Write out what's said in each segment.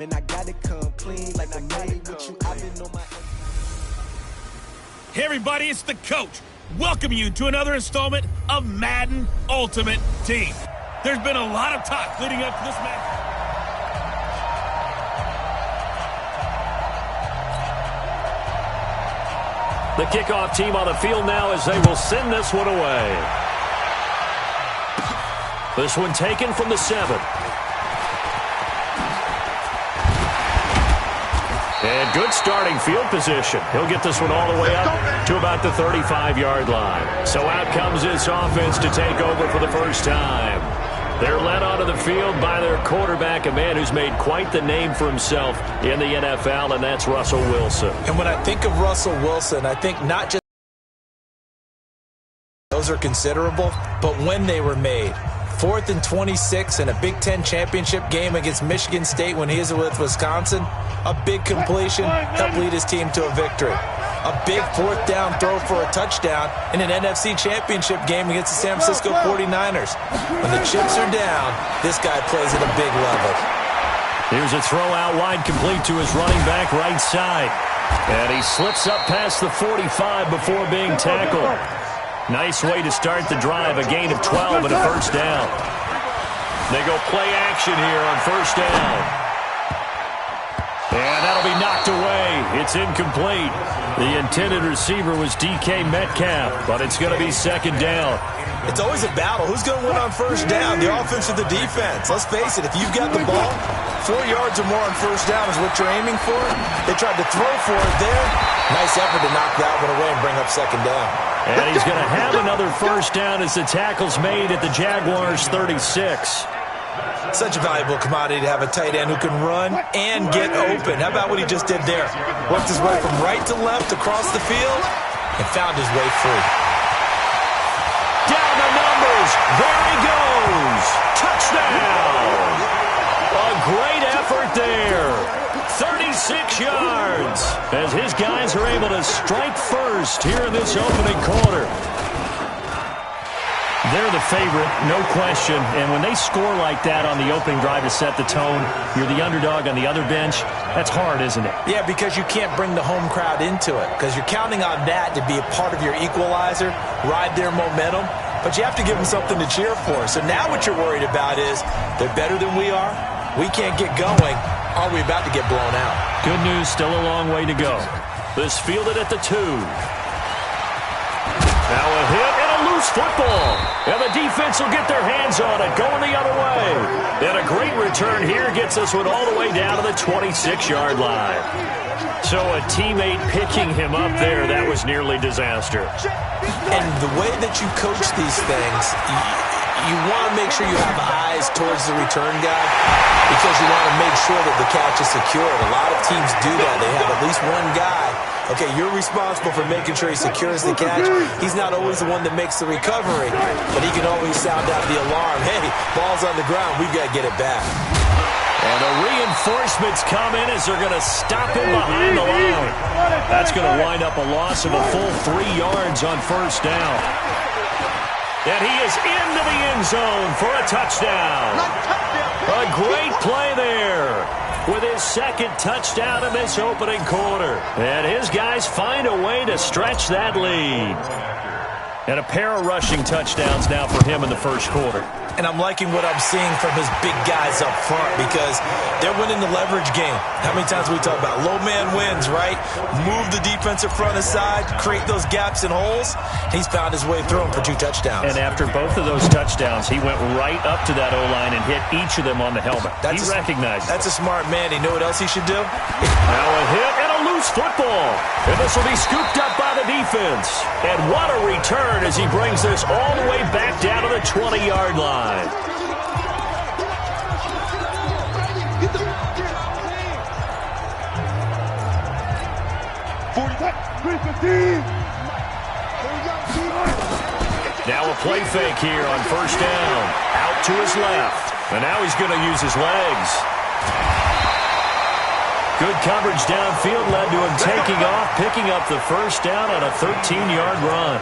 And I gotta come clean like I made with you. I've been on my. Hey everybody, it's the coach. Welcome you to another installment of Madden Ultimate Team. There's been a lot of talk leading up to this match. The kickoff team on the field now as they will send this one away. This one taken from the 7. And good starting field position. He'll get this one all the way up to about the 35-yard line. So out comes this offense to take over for the first time. They're led onto the field by their quarterback, a man who's made quite the name for himself in the NFL, and that's Russell Wilson. And when I think of Russell Wilson, I think not just those are considerable, but when they were made. 4th and 26 in a Big Ten championship game against Michigan State when he was with Wisconsin. A big completion helped lead his team to a victory. A big 4th down throw for a touchdown in an NFC championship game against the San Francisco 49ers. When the chips are down, this guy plays at a big level. Here's a throw out wide complete to his running back right side. And he slips up past the 45 before being tackled. Nice way to start the drive, a gain of 12 and a first down. They go play action here on first down. And that'll be knocked away. It's incomplete. The intended receiver was DK Metcalf, but it's going to be second down. It's always a battle. Who's going to win on first down, the offense or the defense? Let's face it, if you've got the ball, 4 yards or more on first down is what you're aiming for. They tried to throw for it there. Nice effort to knock that one away and bring up second down. And he's going to have another first down as the tackle's made at the Jaguars' 36. Such a valuable commodity to have a tight end who can run and get open. How about what he just did there? Worked his way from right to left across the field and found his way free. Down the numbers. There he goes. Touchdown. A great effort there. 36 yards as his guys are able to strike first here in this opening quarter. They're the favorite, no question, and when they score like that on the opening drive to set the tone, you're the underdog on the other bench. That's hard, isn't it? Yeah, because you can't bring the home crowd into it, because you're counting on that to be a part of your equalizer, ride their momentum, but you have to give them something to cheer for. So now what you're worried about is they're better than we are, we can't get going, are we about to get blown out? Good news, still a long way to go. This fielded at the 2. Now a hit and a loose football. And the defense will get their hands on it, going the other way. And a great return here gets this one all the way down to the 26-yard line. So a teammate picking him up there, that was nearly disaster. And the way that you coach these things, you want to make sure you have eyes towards the return guy because you want to make sure that the catch is secured. A lot of teams do that. They have at least one guy. Okay, you're responsible for making sure he secures the catch. He's not always the one that makes the recovery, but he can always sound out the alarm. Hey, ball's on the ground. We've got to get it back. And the reinforcements come in as they're going to stop him behind the line. That's going to wind up a loss of a full 3 yards on first down. And he is into the end zone for a touchdown. A great play there with his second touchdown in this opening quarter. And his guys find a way to stretch that lead. And a pair of rushing touchdowns now for him in the first quarter. And I'm liking what I'm seeing from his big guys up front because they're winning the leverage game. How many times we talk about low man wins, right? Move the defensive front aside, create those gaps and holes. He's found his way through them for 2 touchdowns. And after both of those touchdowns, he went right up to that O-line and hit each of them on the helmet. He recognized it. That's a smart man. You know what else he should do? Now a hit and a loose football. And this will be scooped up by the defense. And what a return as he brings this all the way back down to the 20-yard line. Now a play fake here on first down. Out to his left. And now he's going to use his legs. Good coverage downfield led to him taking off, picking up the first down on a 13-yard run.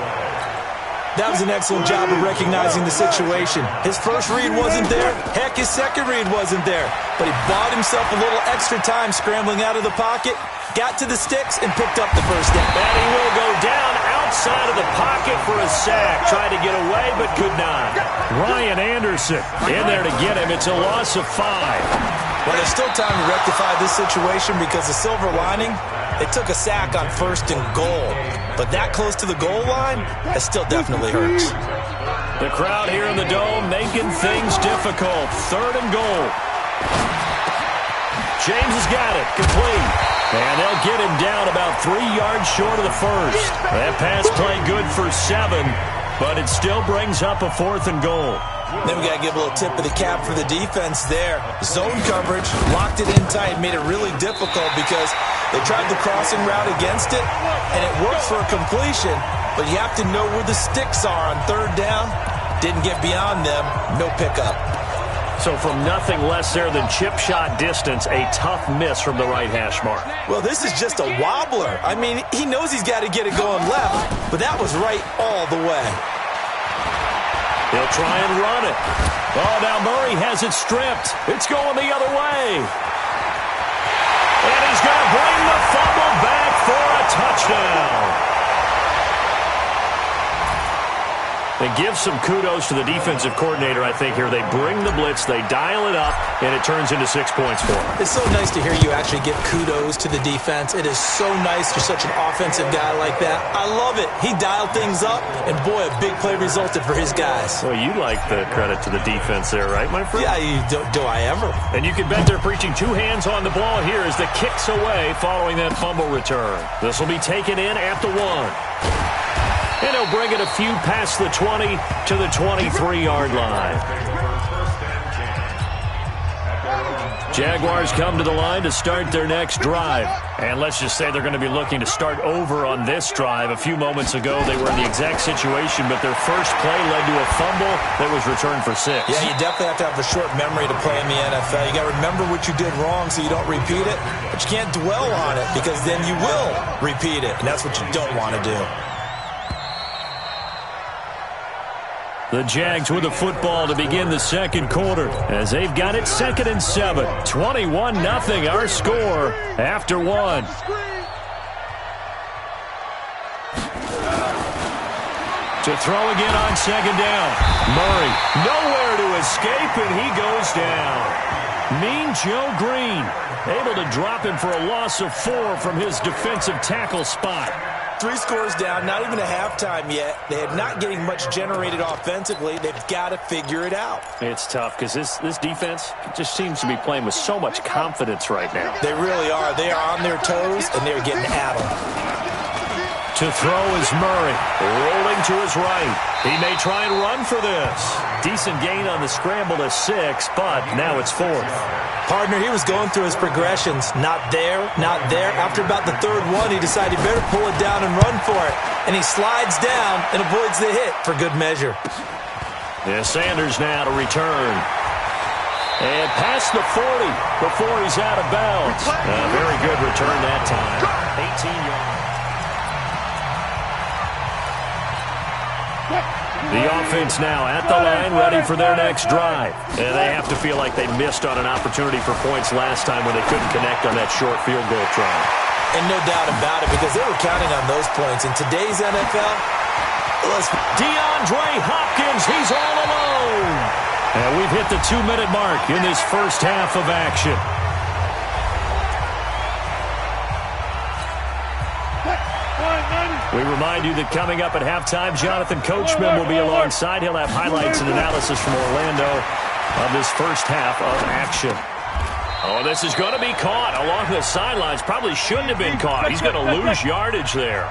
That was an excellent job of recognizing the situation. His first read wasn't there. Heck, his second read wasn't there. But he bought himself a little extra time scrambling out of the pocket, got to the sticks, and picked up the first down. And he will go down outside of the pocket for a sack. Tried to get away, but could not. Ryan Anderson in there to get him. It's a loss of 5. Well, there's still time to rectify this situation because the silver lining, they took a sack on 1st and goal. But that close to the goal line, that still definitely hurts. The crowd here in the Dome making things difficult. 3rd and goal. James has got it. Complete. And they'll get him down about 3 yards short of the first. That pass play good for 7, but it still brings up a 4th and goal. Then we got to give a little tip of the cap for the defense there. Zone coverage, locked it in tight, made it really difficult because they tried the crossing route against it, and it worked for a completion, but you have to know where the sticks are on 3rd down. Didn't get beyond them, no pickup. So from nothing less there than chip shot distance, a tough miss from the right hash mark. Well, this is just a wobbler. I mean, he knows he's got to get it going left, but that was right all the way. He'll try and run it. Oh, now Murray has it stripped. It's going the other way. And he's going to bring the fumble back for a touchdown. And give some kudos to the defensive coordinator, I think, here. They bring the blitz, they dial it up, and it turns into 6 points for them. It's so nice to hear you actually give kudos to the defense. It is so nice you're such an offensive guy like that. I love it. He dialed things up, and boy, a big play resulted for his guys. Well, you like the credit to the defense there, right, my friend? Yeah, do I ever? And you can bet they're preaching 2 hands on the ball here as the kick's away following that fumble return. This will be taken in at the 1. And he'll bring it a few past the 20 to the 23-yard line. Jaguars come to the line to start their next drive. And let's just say they're going to be looking to start over on this drive. A few moments ago, they were in the exact situation, but their first play led to a fumble that was returned for 6. Yeah, you definitely have to have a short memory to play in the NFL. You got to remember what you did wrong so you don't repeat it, but you can't dwell on it because then you will repeat it, and that's what you don't want to do. The Jags with the football to begin the second quarter as they've got it 2nd and 7. 21-0 our score after 1. To throw again on 2nd down. Murray nowhere to escape, and he goes down. Mean Joe Green able to drop him for a loss of 4 from his defensive tackle spot. 3 scores down, not even a halftime yet. They are not getting much generated offensively. They've got to figure it out. It's tough because this defense just seems to be playing with so much confidence right now. They really are. They are on their toes, and they're getting at them. To throw is Murray, rolling to his right. He may try and run for this. Decent gain on the scramble to 6, but now it's 4th. Partner, he was going through his progressions. Not there, not there. After about the 3rd one, he decided he better pull it down and run for it. And he slides down and avoids the hit for good measure. Yeah, Sanders now to return. And past the 40 before he's out of bounds. A very good return that time. 18 yards. The offense now at the line, ready for their next drive. And they have to feel like they missed on an opportunity for points last time when they couldn't connect on that short field goal try. And no doubt about it, because they were counting on those points. In today's NFL, DeAndre Hopkins, he's all alone. And we've hit the 2-minute mark in this first half of action. We remind you that coming up at halftime, Jonathan Coachman will be alongside. He'll have highlights and analysis from Orlando of this first half of action. Oh, this is going to be caught along the sidelines. Probably shouldn't have been caught. He's going to lose yardage there.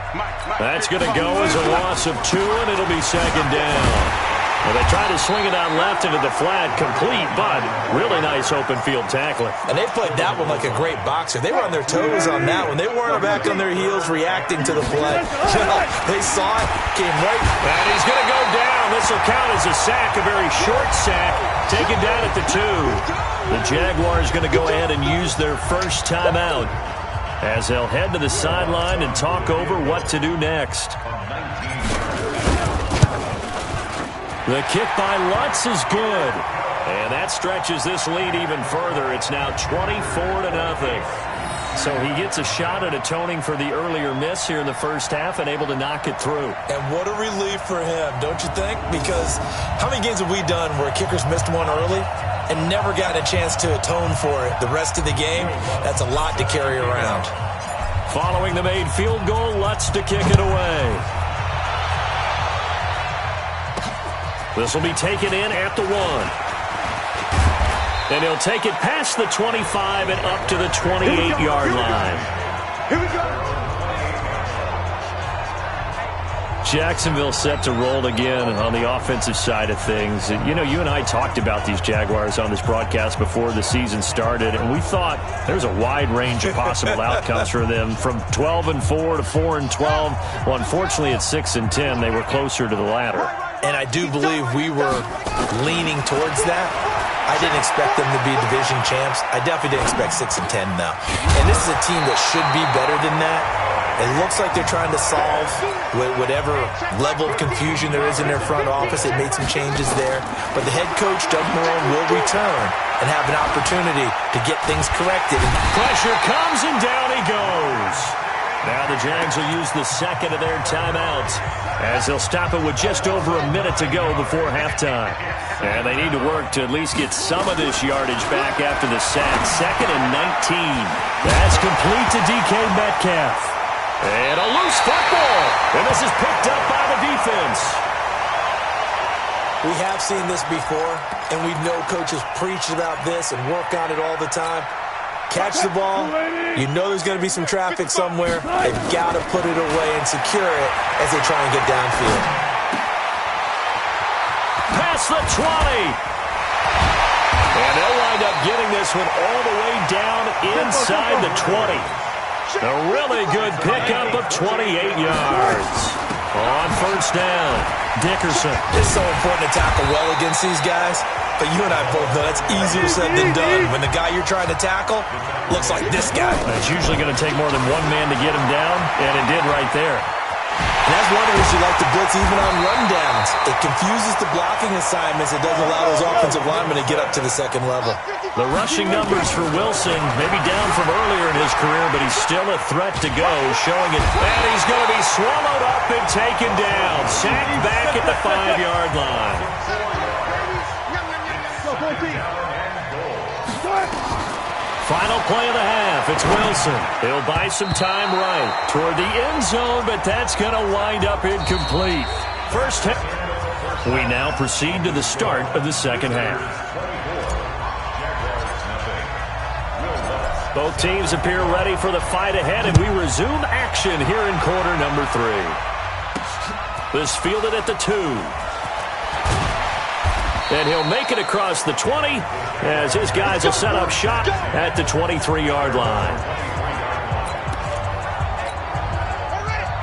That's going to go as a loss of 2, and it'll be 2nd down. Well, they tried to swing it out left into the flat, complete, but really nice open field tackling. And they played that one like a great boxer. They were on their toes on that one. They weren't back on their heels reacting to the play. They saw it, came right. And he's going to go down. This will count as a sack, a very short sack, taken down at the 2. The Jaguars going to go ahead and use their first timeout as they'll head to the sideline and talk over what to do next. The kick by Lutz is good. And that stretches this lead even further. It's now 24-0. So he gets a shot at atoning for the earlier miss here in the first half and able to knock it through. And what a relief for him, don't you think? Because how many games have we done where kickers missed one early and never gotten a chance to atone for it the rest of the game? That's a lot to carry around. Following the made field goal, Lutz to kick it away. This will be taken in at the 1. And he'll take it past the 25 and up to the 28-yard line. Here we go. Jacksonville set to roll again on the offensive side of things. You know, you and I talked about these Jaguars on this broadcast before the season started, and we thought there's a wide range of possible outcomes for them, from 12-4 to 4-12. Well, unfortunately, at 6-10, they were closer to the latter. And I do believe we were leaning towards that. I didn't expect them to be division champs. I definitely didn't expect 6-10 now. And this is a team that should be better than that. It looks like they're trying to solve whatever level of confusion there is in their front office. They made some changes there. But the head coach, Doug Marrone, will return and have an opportunity to get things corrected. Pressure comes, and down he goes. Now the Jags will use the second of their timeouts as they'll stop it with just over a minute to go before halftime. And they need to work to at least get some of this yardage back after the sack. 2nd and 19. That's complete to DK Metcalf. And a loose football. And this is picked up by the defense. We have seen this before, and we know coaches preach about this and work on it all the time. Catch the ball. You know there's going to be some traffic somewhere. They've got to put it away and secure it as they try and get downfield. Past the 20. And they'll wind up getting this one all the way down inside the 20. A really good pickup of 28 yards. On first down, Dickerson. It's so important to tackle well against these guys. But you and I both know that's easier said than done. When the guy you're trying to tackle looks like this guy. It's usually going to take more than one man to get him down, and it did right there. And that's one of the reasons you like to blitz even on rundowns. It confuses the blocking assignments. It doesn't allow those offensive linemen to get up to the second level. The rushing numbers for Wilson, maybe down from earlier in his career, but he's still a threat to go, showing it. And he's going to be swallowed up and taken down. Sacked back at the 5-yard line. Final play of the half. It's Wilson. He'll buy some time right toward the end zone, but that's going to wind up incomplete. First hit. We now proceed to the start of the second half. Both teams appear ready for the fight ahead, and we resume action here in quarter number 3. This fielded at the 2. And he'll make it across the 20 as his guys will set up shop at the 23-yard line.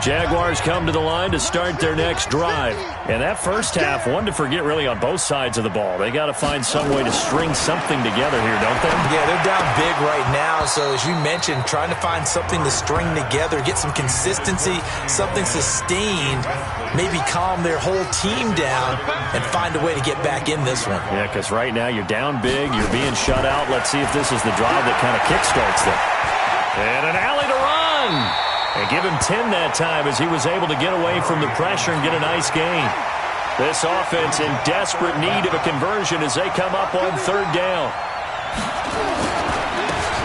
Jaguars come to the line to start their next drive. And that first half, one to forget really on both sides of the ball. They got to find some way to string something together here, don't they? Yeah, they're down big right now. So as you mentioned, trying to find something to string together, get some consistency, something sustained, maybe calm their whole team down and find a way to get back in this one. Yeah, because right now you're down big, you're being shut out. Let's see if this is the drive that kind of kickstarts them. And an alley to run. And give him 10 that time as he was able to get away from the pressure and get a nice gain. This offense in desperate need of a conversion as they come up on third down.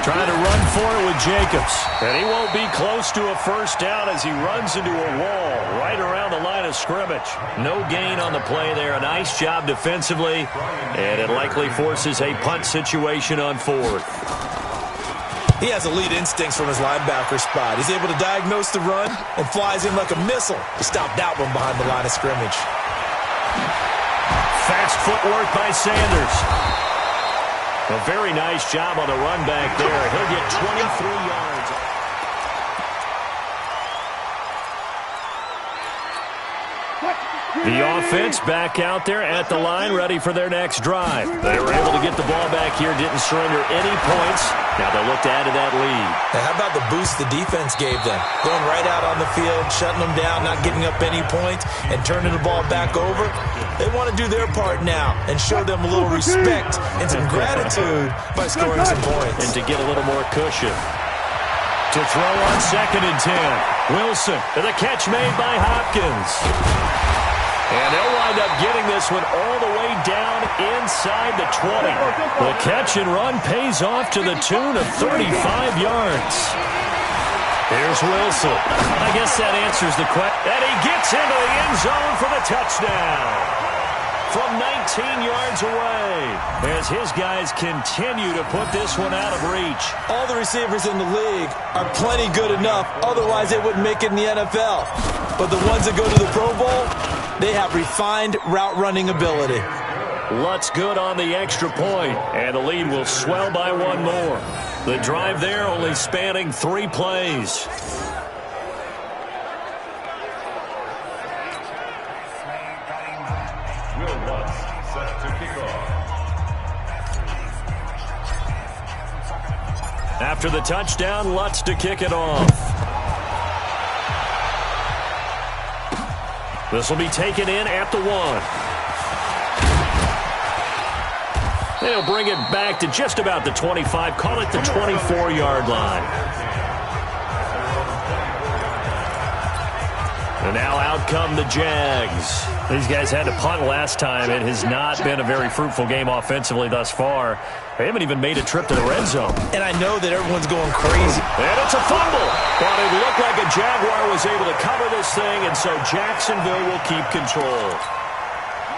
Trying to run for it with Jacobs. And he won't be close to a first down as he runs into a wall right around the line of scrimmage. No gain on the play there. A nice job defensively. And it likely forces a punt situation on fourth. He has elite instincts from his linebacker spot. He's able to diagnose the run and flies in like a missile to stop that one behind the line of scrimmage. Fast footwork by Sanders. A very nice job on the run back there. He'll get 23 yards. The offense back out there at the line, ready for their next drive. They were able to get the ball back here, didn't surrender any points. Now they'll look to add to that lead. And how about the boost the defense gave them? Going right out on the field, shutting them down, not giving up any points, and turning the ball back over. They want to do their part now and show them a little respect and some gratitude by scoring some points. And to get a little more cushion. To throw on 2nd and 10. Wilson, and the catch made by Hopkins. And they'll wind up getting this one all the way down inside the 20. The catch and run pays off to the tune of 35 yards. Here's Wilson. I guess that answers the question. And he gets into the end zone for the touchdown. From 19 yards away, as his guys continue to put this one out of reach. All the receivers in the league are plenty good enough, otherwise they wouldn't make it in the NFL. But the ones that go to the Pro Bowl, they have refined route running ability. Lutz good on the extra point, and the lead will swell by one more. The drive there only spanning 3 plays. After the touchdown, Lutz to kick it off. This will be taken in at the 1. They'll bring it back to just about the 25, call it the 24-yard line. And now out come the Jags. These guys had to punt last time. It has not been a very fruitful game offensively thus far. They haven't even made a trip to the red zone. And I know that everyone's going crazy. And it's a fumble. But it looked like a Jaguar was able to cover this thing, and so Jacksonville will keep control.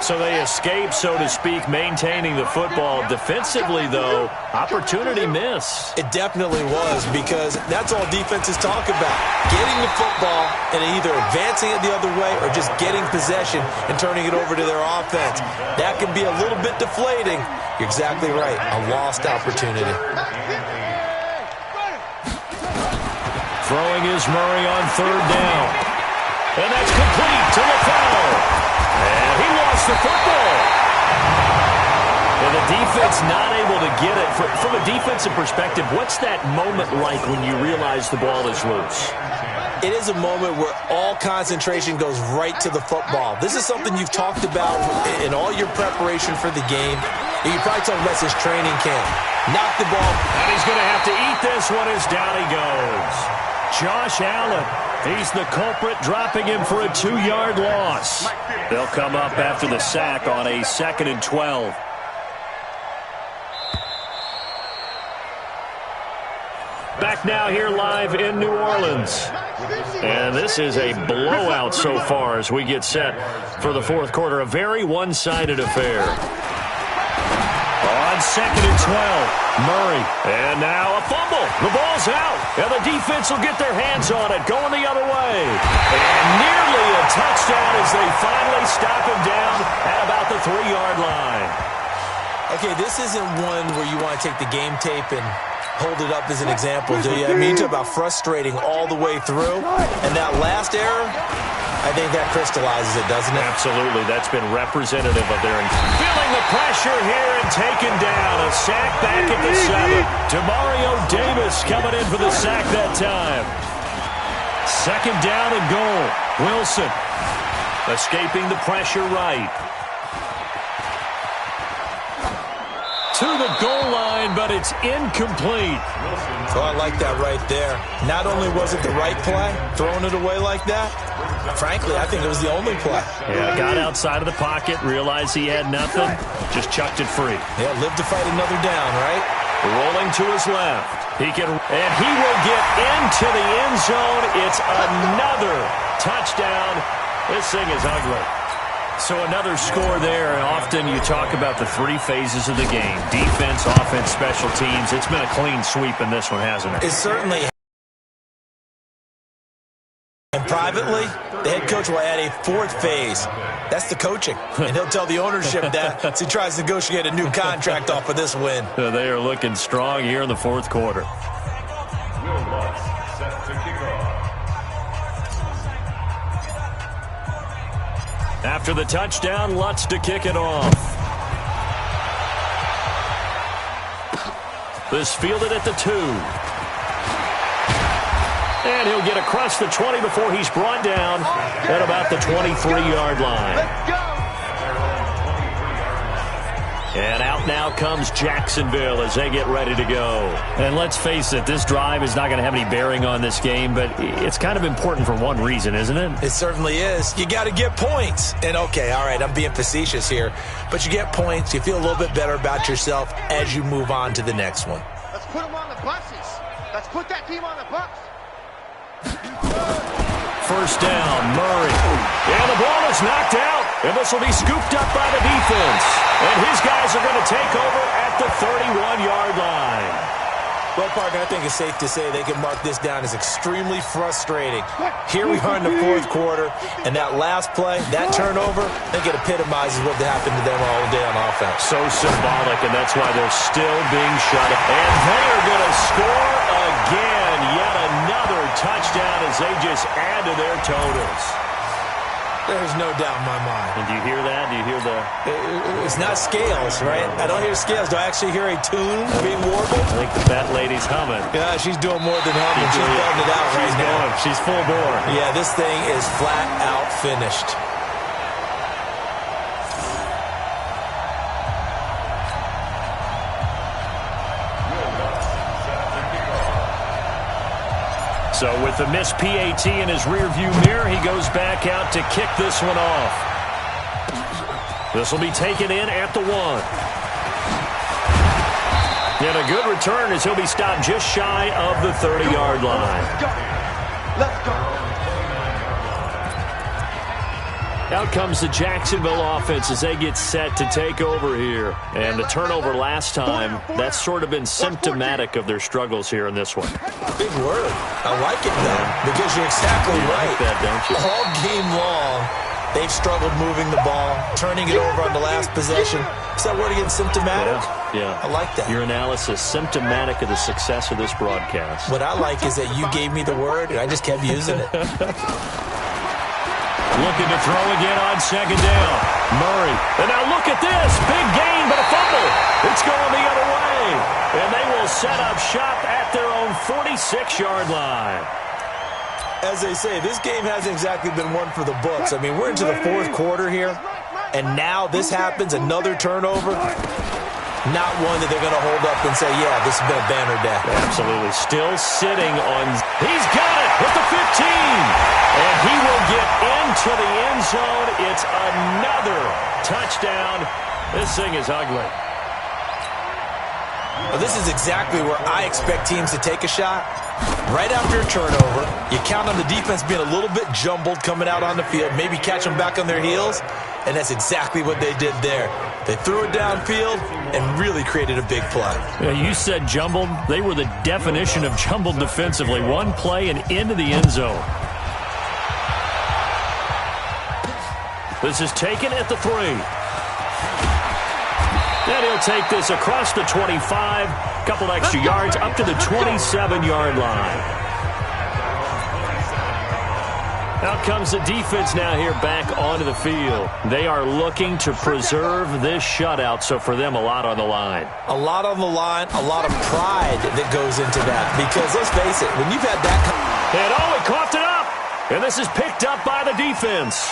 So they escape, so to speak, maintaining the football. Defensively, though, opportunity miss. It definitely was, because that's all defenses talk about. Getting the football and either advancing it the other way or just getting possession and turning it over to their offense. That can be a little bit deflating. You're exactly right. A lost opportunity. Throwing is Murray on 3rd down. And that's complete to LaFell. And he lost the football. And the defense not able to get it. From a defensive perspective, what's that moment like when you realize the ball is loose? It is a moment where all concentration goes right to the football. This is something you've talked about in all your preparation for the game. You probably talked about since training camp. Knock the ball. And he's going to have to eat this one as down he goes. Josh Allen. He's the culprit, dropping him for a 2-yard loss. They'll come up after the sack on a 2nd and 12. Back now here live in New Orleans. And this is a blowout so far as we get set for the 4th quarter. A very one-sided affair. On 2nd and 12. Murray. And now a fumble. The ball's out. And the defense will get their hands on it. Going the other way. And nearly a touchdown as they finally stop him down at about the 3-yard line. Okay, this isn't one where you want to take the game tape and hold it up as an example, do you? I mean, you talk about frustrating all the way through. And that last error, I think that crystallizes it, doesn't it? Absolutely. That's been representative of their... Feeling the pressure here and taken down. A sack back at the 7. Demario Davis coming in for the sack that time. 2nd down and goal. Wilson escaping the pressure right. To the goal line, but it's incomplete. Oh, I like that right there. Not only was it the right play, throwing it away like that, frankly, I think it was the only play. Yeah, got outside of the pocket, realized he had nothing, just chucked it free. Yeah, live to fight another down, right? Rolling to his left. And he will get into the end zone. It's another touchdown. This thing is ugly. So another score there, and often you talk about the 3 phases of the game. Defense, offense, special teams. It's been a clean sweep in this one, hasn't it? It certainly has. And privately, the head coach will add a 4th phase. That's the coaching. And he'll tell the ownership that as he tries to negotiate a new contract off of this win. They are looking strong here in the 4th quarter. After the touchdown, Lutz to kick it off. This fielded at the 2. And he'll get across the 20 before he's brought down at about the 23-yard line. Let's go. And out now comes Jacksonville as they get ready to go. And let's face it, this drive is not going to have any bearing on this game, but it's kind of important for one reason, isn't it? It certainly is. You got to get points. And, okay, all right, I'm being facetious here, but you get points. You feel a little bit better about yourself as you move on to the next one. Let's put them on the buses. Let's put that team on the bus. First down, Murray. And the ball is knocked out. And this will be scooped up by the defense. And his guys are going to take over at the 31-yard line. Well, Parker, I think it's safe to say they can mark this down as extremely frustrating. Here we are in the fourth quarter, and that last play, that turnover, I think it epitomizes what happened to them all day on offense. So symbolic, and that's why they're still being shut up. And they are going to score again. Yet another touchdown as they just add to their totals. There's no doubt in my mind. And do you hear that? Do you hear the... It's not scales, right? I don't hear scales. Do I actually hear a tune being warbled? I think the fat lady's humming. Yeah, she's doing more than humming. She's belting it out right now. She's full bore. Yeah, this thing is flat out finished. So with the missed PAT in his rearview mirror, he goes back out to kick this one off. This will be taken in at the 1. And a good return as he'll be stopped just shy of the 30-yard line. Let's go. Out comes the Jacksonville offense as they get set to take over here. And the turnover last time, that's sort of been symptomatic of their struggles here in this one. Big word. I like it, though, because you're exactly right. Like that, don't you? All game long, they've struggled moving the ball, turning it over on the last possession. Is that word again, symptomatic? Yeah. I like that. Your analysis, symptomatic of the success of this broadcast. What I like is that you gave me the word, and I just kept using it. Looking to throw again on second down. Murray. And now look at this. Big gain, but a fumble. It's going the other way. And they will set up shop at their own 46-yard line. As they say, this game hasn't exactly been one for the books. I mean, we're into the fourth quarter here, and now this happens, another turnover. Not one that they're going to hold up and say, yeah, this has been a banner day. Absolutely. Still sitting on... He's got it with the 15. And he will get into the end zone. It's another touchdown. This thing is ugly. Well, this is exactly where I expect teams to take a shot. Right after a turnover, you count on the defense being a little bit jumbled coming out on the field, maybe catch them back on their heels, and that's exactly what they did there. They threw it downfield and really created a big play. Yeah, you said jumbled. They were the definition of jumbled defensively. One play and into the end zone. This is taken at the 3. And he'll take this across the 25, a couple extra yards up to the 27-yard line. Out comes the defense now here back onto the field. They are looking to preserve this shutout, so for them, a lot on the line. A lot on the line, a lot of pride that goes into that. Because let's face it, when you've had that... And oh, he coughed it up! And this is picked up by the defense.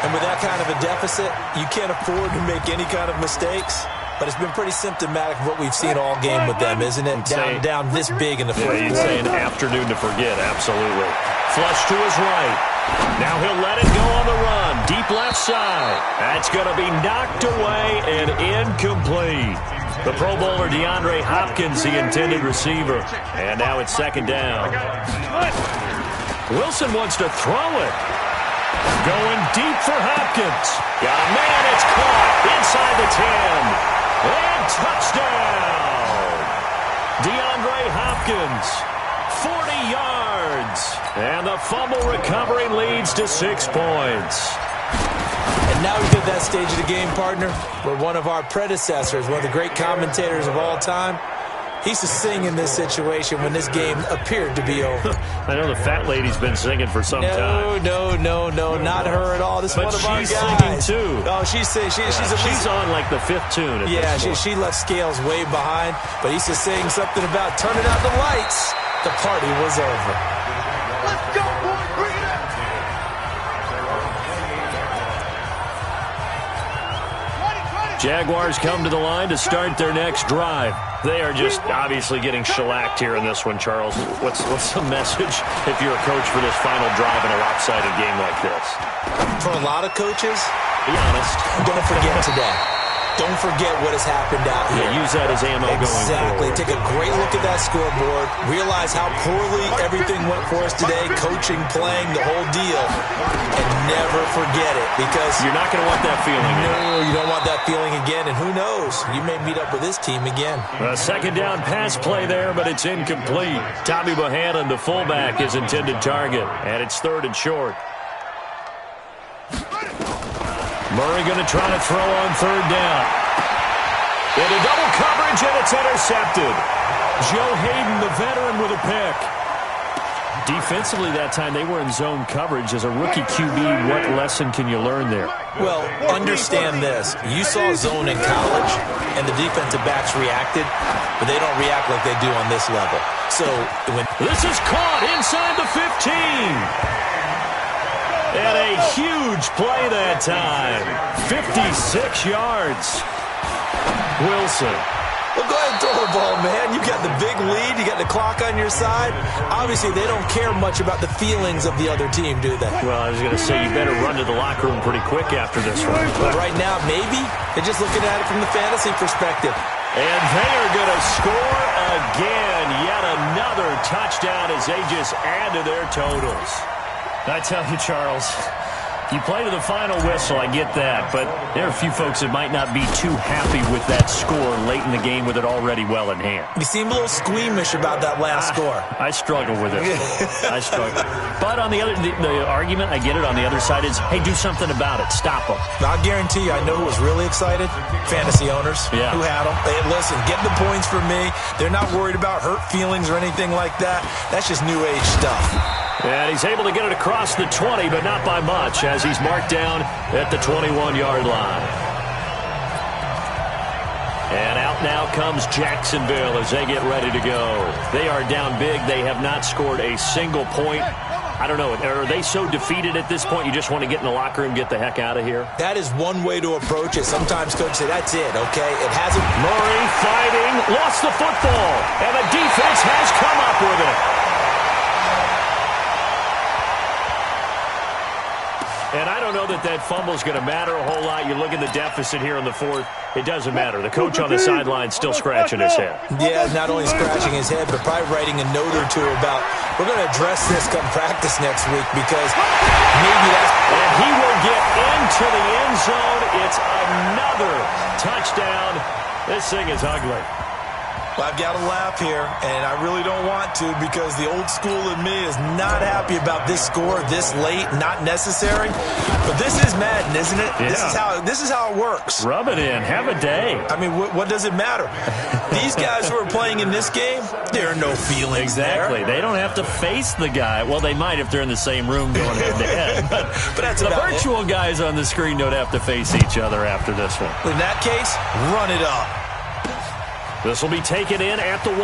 And with that kind of a deficit, you can't afford to make any kind of mistakes. But it's been pretty symptomatic of what we've seen all game with them, isn't it? Down this big in the fourth. Yeah, you'd say an afternoon to forget, absolutely. Flush to his right. Now he'll let it go on the run. Deep left side. That's going to be knocked away and incomplete. The Pro Bowler DeAndre Hopkins, the intended receiver. And now it's second down. Wilson wants to throw it. Going deep for Hopkins. Got a man, it's caught inside the 10. And touchdown. DeAndre Hopkins, 40 yards. And the fumble recovery leads to 6 points. And now we get that stage of the game, partner, where one of our predecessors, one of the great commentators of all time, He used to sing in this situation when this game appeared to be over. I know the fat lady's been singing for some time. No, not her at all. This is But one of our she's guys. singing, too. Oh, she's on like the 5th tune. At this point. she left Scales way behind, but he used to sing something about turning out the lights. The party was over. Let's go, boys. Bring it up. Jaguars come to the line to start their next drive. They are just obviously getting shellacked here in this one, Charles. What's the message if you're a coach for this final drive in a lopsided game like this? For a lot of coaches, be honest. Don't forget today. Don't forget what has happened out here. Yeah, use that as ammo going forward. Exactly. Take a great look at that scoreboard. Realize how poorly everything went for us today. Coaching, playing, the whole deal. And never forget it, because you're not going to want that feeling. No, you don't want that feeling again. And who knows? You may meet up with this team again. A second down pass play there, but it's incomplete. Tommy Bohannon, the fullback, is intended target. And it's 3rd and short. Murray going to try to throw on 3rd down. Into double coverage, and it's intercepted. Joe Hayden, the veteran, with a pick. Defensively that time, they were in zone coverage. As a rookie QB, what lesson can you learn there? Well, understand this. You saw zone in college, and the defensive backs reacted, but they don't react like they do on this level. So when this is caught inside the 15. And a huge play that time. 56 yards. Wilson. Well, go ahead and throw the ball, man. You got the big lead. You got the clock on your side. Obviously, they don't care much about the feelings of the other team, do they? Well, I was going to say, you better run to the locker room pretty quick after this one. But right now, maybe. They're just looking at it from the fantasy perspective. And they are going to score again. Yet another touchdown as they just add to their totals. I tell you, Charles, you play to the final whistle, I get that, but there are a few folks that might not be too happy with that score late in the game with it already well in hand. You seem a little squeamish about that last score. I struggle with it. I struggle. But on the argument, I get it, on the other side is, hey, do something about it. Stop them. I guarantee you, I know who was really excited. Fantasy owners who had them. Hey, listen, get the points for me. They're not worried about hurt feelings or anything like that. That's just new age stuff. And he's able to get it across the 20, but not by much, as he's marked down at the 21-yard line. And out now comes Jacksonville as they get ready to go. They are down big. They have not scored a single point. I don't know. Are they so defeated at this point you just want to get in the locker room, get the heck out of here? That is one way to approach it. Sometimes coaches say, that's it, okay? It hasn't. Murray fighting, lost the football, and the defense has come up with it. And I don't know that fumble is going to matter a whole lot. You look at the deficit here in the 4th. It doesn't matter. The coach on the sideline still scratching his head. Yeah, not only scratching his head, but probably writing a note or two about, we're going to address this come practice next week, because maybe that's... And he will get into the end zone. It's another touchdown. This thing is ugly. Well, I've got to laugh here, and I really don't want to, because the old school in me is not happy about this score this late, not necessary. But this is Madden, isn't it? Yeah. This is how it works. Rub it in. Have a day. I mean, what does it matter? These guys who are playing in this game, there are no feelings exactly. there. They don't have to face the guy. Well, they might if they're in the same room going head-to-head. But that's the virtual guys on the screen don't have to face each other after this one. In that case, run it up. This will be taken in at the 1.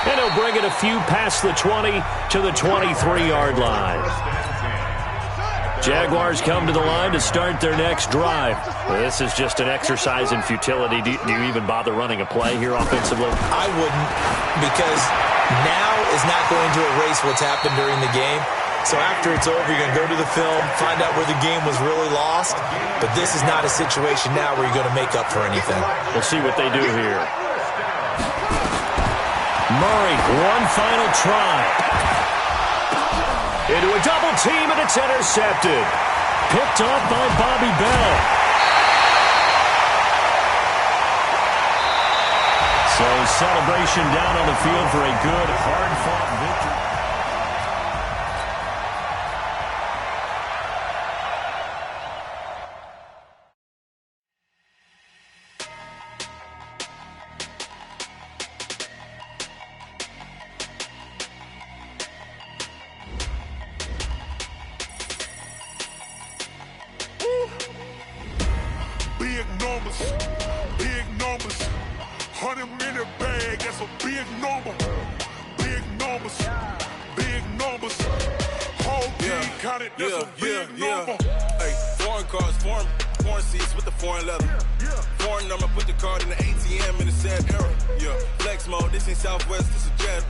And he'll bring it a few past the 20 to the 23-yard line. Jaguars come to the line to start their next drive. This is just an exercise in futility. Do you even bother running a play here offensively? I wouldn't, because now is not going to erase what's happened during the game. So after it's over, you're going to go to the film, find out where the game was really lost. But this is not a situation now where you're going to make up for anything. We'll see what they do here. Murray, one final try. Into a double team, and it's intercepted. Picked off by Bobby Bell. So celebration down on the field for a good, hard-fought victory. that's a big number. Big numbers, big numbers. Whole team counted, that's a big number. Hey, foreign cars, foreign seats with the foreign leather. Foreign number, put the card in the ATM in the sad era. Yeah, flex mode, this ain't Southwest, this a jet.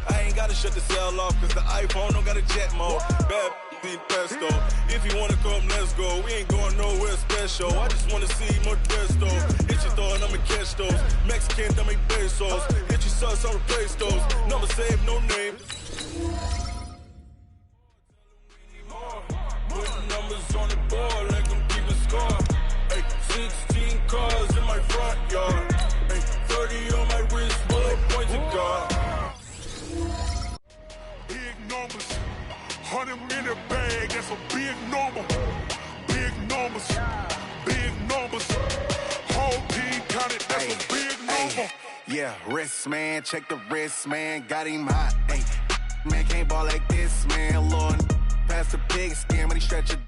I ain't gotta shut the cell off, cause the iPhone don't got a jet mode. Bad in pesto. If you wanna come, let's go. We ain't going nowhere special. I just wanna see Modesto. Hit your thought, I'ma catch those. Mexican, I'ma make pesos. Hit your sus, I'll replace those. Number saved, no name. Putting numbers on the board like I'm keeping score. Hey, 16 cars in my front yard. Hey, 30 on my wrist, bullet points of God. Big numbers, 100 in a bag, that's a big number. Big numbers, big numbers. Whole team counted, that's a big number. Yeah, wrist man, check the wrist man, got him hot. Man can't ball like this, man. Lord, past the pig skin, but he stretch it.